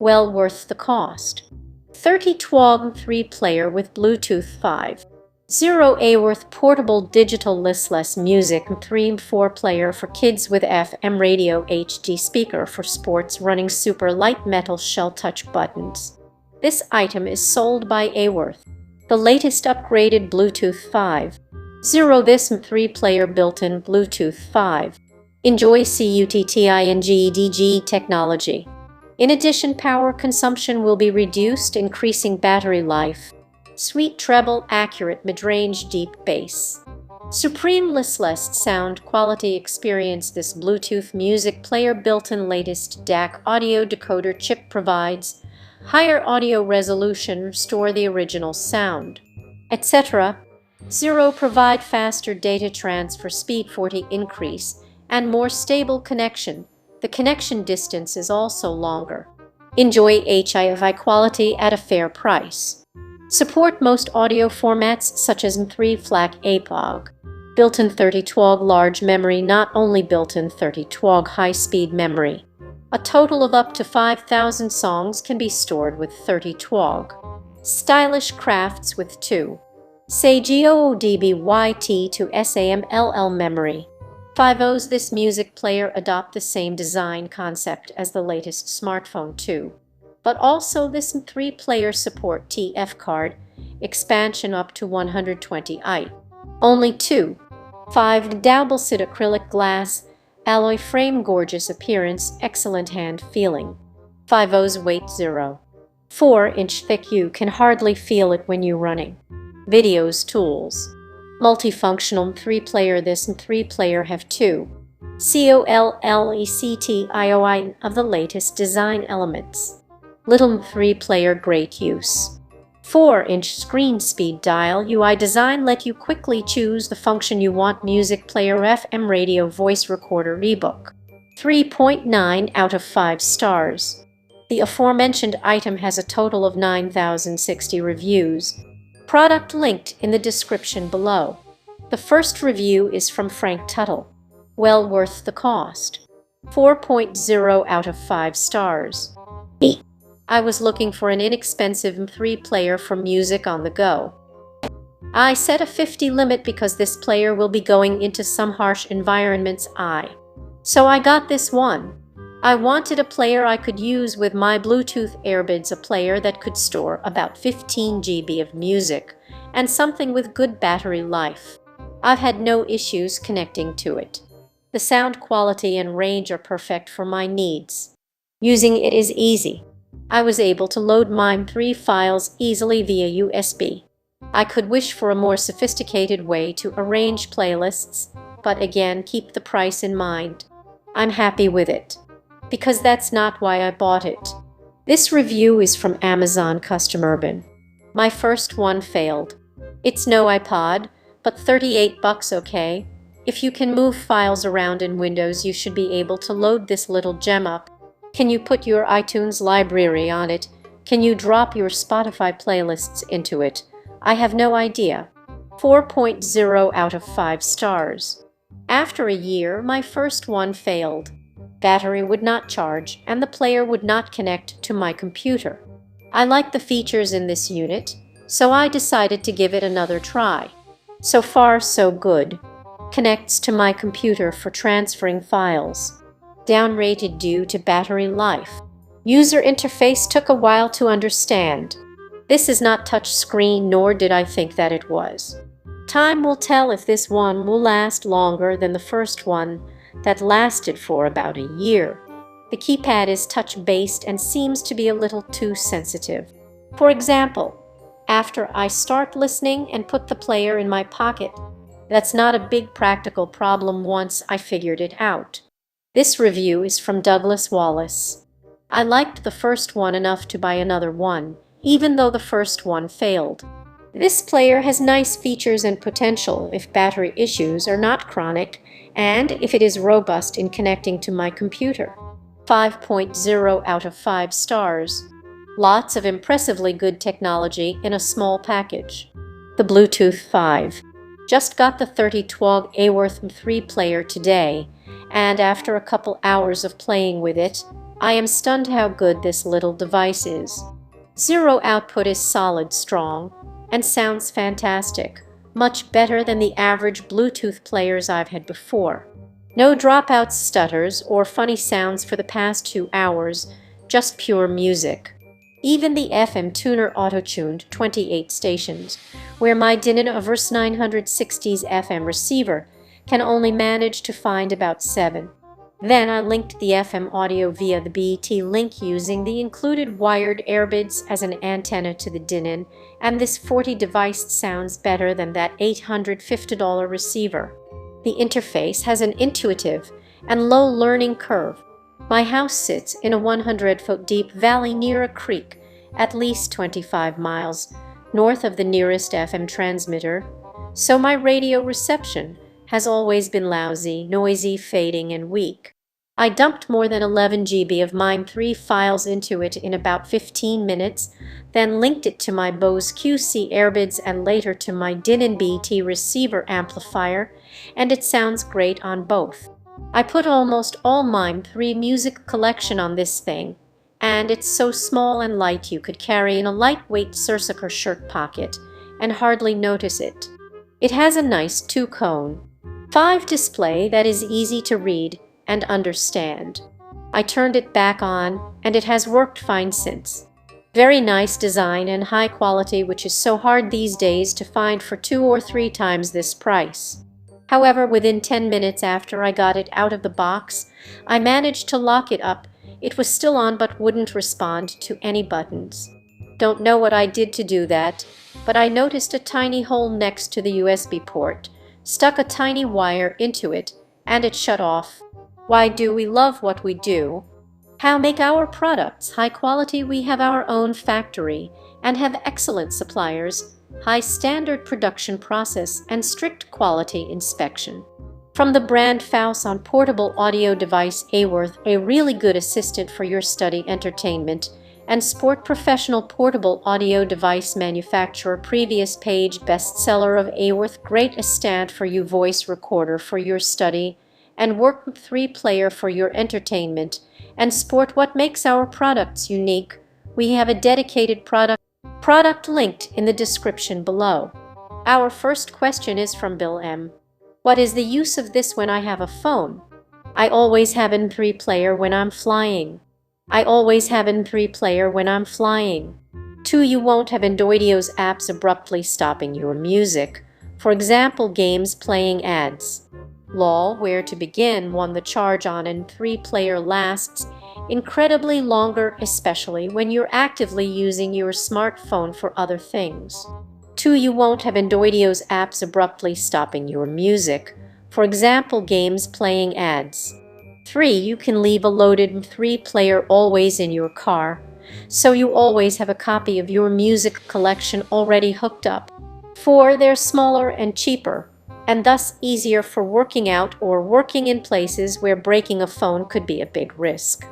Well worth the cost. 32GB Mp3 player with Bluetooth 5.0 Aiworth portable digital Lossless music Mp3 player for kids with FM radio HD speaker for sports running super light metal shell touch buttons. This item is sold by Aiworth. The latest upgraded Bluetooth 5.0 this Mp3 player built-in Bluetooth 5.0. Enjoy CUTTING Digi technology. In addition, power consumption will be reduced, increasing battery life. Sweet treble, accurate mid-range, deep bass. Supreme Lossless sound quality. Experience this Bluetooth music player built-in latest DAC audio decoder chip provides higher audio resolution, restore the original sound, etc. Provide faster data transfer speed, 40 increase, and more stable connection. The connection distance is also longer. Enjoy HI quality at a fair price. Support most audio formats such as Mp3 FLAC APOG. Built-in 32GB large memory. Not only built-in 32GB high-speed memory. A total of up to 5,000 songs can be stored with 32GB. Stylish crafts with 2 GB to SAMLL memory. 5.0 This music player adopt the same design concept as the latest smartphone too. But also this Mp3 player support TF card expansion up to 120i. Only 2.5 double-sided acrylic glass alloy frame, gorgeous appearance, excellent hand feeling. 5.0's weight 0.4-inch thick. You can hardly feel it when you're running. Videos, tools. Multifunctional Mp3 player. This Mp3 player have 2 COLLECTIOI of the latest design elements. Little Mp3 player, great use. 4-inch screen, speed dial UI design let you quickly choose the function you want. Music player, FM radio, voice recorder, ebook. 3.9 out of 5 stars. The aforementioned item has a total of 9,060 reviews. Product linked in the description below. The first review is from Frank Tuttle. Well worth the cost. 4.0 out of 5 stars. I was looking for an inexpensive Mp3 player for music on the go. I set a 50 limit because this player will be going into some harsh environments. So I got this one. I wanted a player I could use with my Bluetooth earbuds, a player that could store about 15 GB of music, and something with good battery life. I've had no issues connecting to it. The sound quality and range are perfect for my needs. Using it is easy. I was able to load my Mp3 files easily via USB. I could wish for a more sophisticated way to arrange playlists, but again, keep the price in mind. I'm happy with it. Because that's not why I bought it. This review is from Amazon Custom Urban. My first one failed. It's no iPod, but $38 okay. If you can move files around in Windows, you should be able to load this little gem up. Can you put your iTunes library on it? Can you drop your Spotify playlists into it? I have no idea. 4.0 out of 5 stars. After a year, my first one failed. Battery would not charge, and the player would not connect to my computer. I like the features in this unit, so I decided to give it another try. So far, so good. Connects to my computer for transferring files. Downrated due to battery life. User interface took a while to understand. This is not touch screen, nor did I think that it was. Time will tell if this one will last longer than the first one that lasted for about a year. The keypad is touch-based and seems to be a little too sensitive. For example, after I start listening and put the player in my pocket, that's not a big practical problem once I figured it out. This review is from Douglas Wallace. I liked the first one enough to buy another one, even though the first one failed. This player has nice features and potential if battery issues are not chronic, and if it is robust in connecting to my computer. 5.0 out of 5 stars. Lots of impressively good technology in a small package. The Bluetooth 5. Just got the 32GB Aiworth Mp3 player today, and after a couple hours of playing with it, I am stunned how good this little device is. Zero output is solid strong and sounds fantastic, much better than the average Bluetooth players I've had before. No dropouts, stutters, or funny sounds for the past 2 hours, just pure music. Even the FM tuner auto-tuned 28 stations, where my Dynaverse 960's FM receiver can only manage to find about 7. Then I linked the FM audio via the BT link using the included wired earbuds as an antenna to the DIN, and this 40 device sounds better than that $850 receiver. The interface has an intuitive and low learning curve. My house sits in a 100-foot deep valley near a creek, at least 25 miles north of the nearest FM transmitter, so my radio reception has always been lousy, noisy, fading, and weak. I dumped more than 11 GB of Mp3 files into it in about 15 minutes, then linked it to my Bose QC earbuds and later to my DIN BT receiver amplifier, and it sounds great on both. I put almost all Mp3 music collection on this thing, and it's so small and light you could carry in a lightweight Sursaker shirt pocket and hardly notice it. It has a nice 2-cone 5 display that is easy to read and understand. I turned it back on and it has worked fine since. Very nice design and high quality, which is so hard these days to find for 2 or 3 times this price. However, within 10 minutes after I got it out of the box, I managed to lock it up. It was still on but wouldn't respond to any buttons. Don't know what I did to do that, but I noticed a tiny hole next to the USB port, stuck a tiny wire into it, and it shut off. Why do we love what we do? How make our products high quality? We have our own factory and have excellent suppliers, high standard production process, and strict quality inspection. From the brand Faust on portable audio device Aiworth, a really good assistant for your study entertainment, and sport professional portable audio device manufacturer, previous page bestseller of Aiworth, great stand for you, voice recorder for your study, and work 3 player for your entertainment and sport. What makes our products unique? We have a dedicated product linked in the description below. Our first question is from Bill M. What is the use of this when I have a phone? I always have an MP3 player when I'm flying. I always have an MP3 player when I'm flying. 2. You won't have Androidio's apps abruptly stopping your music. For example, games playing ads. Lol, where to begin? 1. The charge on an MP3 player lasts incredibly longer, especially when you're actively using your smartphone for other things. 2. You won't have Androidio's apps abruptly stopping your music. For example, games playing ads. 3. You can leave a loaded MP3 player always in your car, so you always have a copy of your music collection already hooked up. 4. They're smaller and cheaper, and thus easier for working out or working in places where breaking a phone could be a big risk.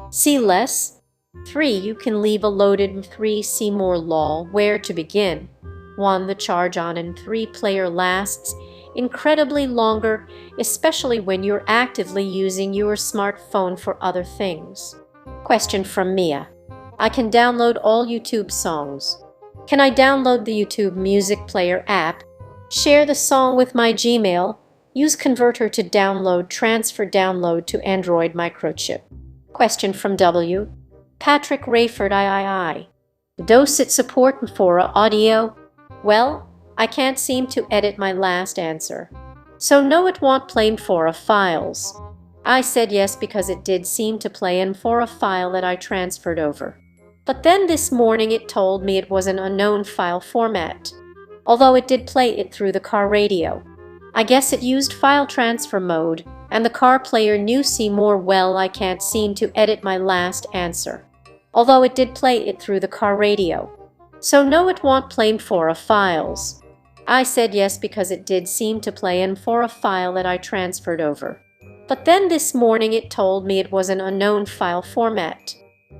See less. 3. You can leave a loaded MP3. See more. Lol, where to begin? 1. The charge on an MP3 player lasts incredibly longer, especially when you're actively using your smartphone for other things. Question from Mia. I can download all YouTube songs. Can I download the YouTube Music Player app? Share the song with my Gmail. Use converter to download, transfer download to Android microchip. Question from W. Patrick Rayford III. Does it support for audio? Well, I can't seem to edit my last answer. So no, it won't play M4A files. I said yes because it did seem to play M4A file that I transferred over. But then this morning it told me it was an unknown file format. Although it did play it through the car radio. I guess it used file transfer mode, and the car player knew see more. Well, I can't seem to edit my last answer. Although it did play it through the car radio. So no, it won't play M4A files. I said yes because it did seem to play M4A file that I transferred over. But then this morning it told me it was an unknown file format.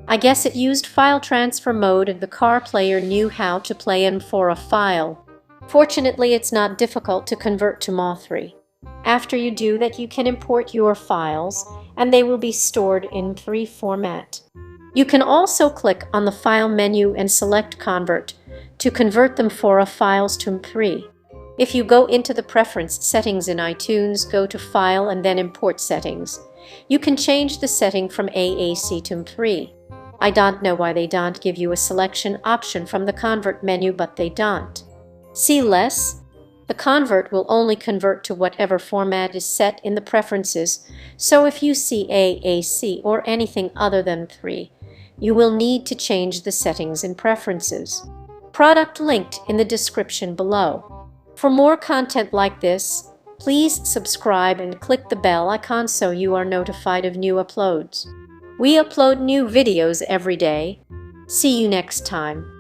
I guess it used file transfer mode and the car player knew how to play M4A file. Fortunately, it's not difficult to convert to MA3. After you do that, you can import your files, and they will be stored in M3 format. You can also click on the File menu and select Convert to convert them for files to M3. If you go into the Preference settings in iTunes, go to File and then Import Settings. You can change the setting from AAC to M3. I don't know why they don't give you a selection option from the Convert menu, but they don't. See less? The convert will only convert to whatever format is set in the preferences, so if you see AAC or anything other than M3, you will need to change the settings in Preferences. Product linked in the description below. For more content like this, please subscribe and click the bell icon so you are notified of new uploads. We upload new videos every day. See you next time.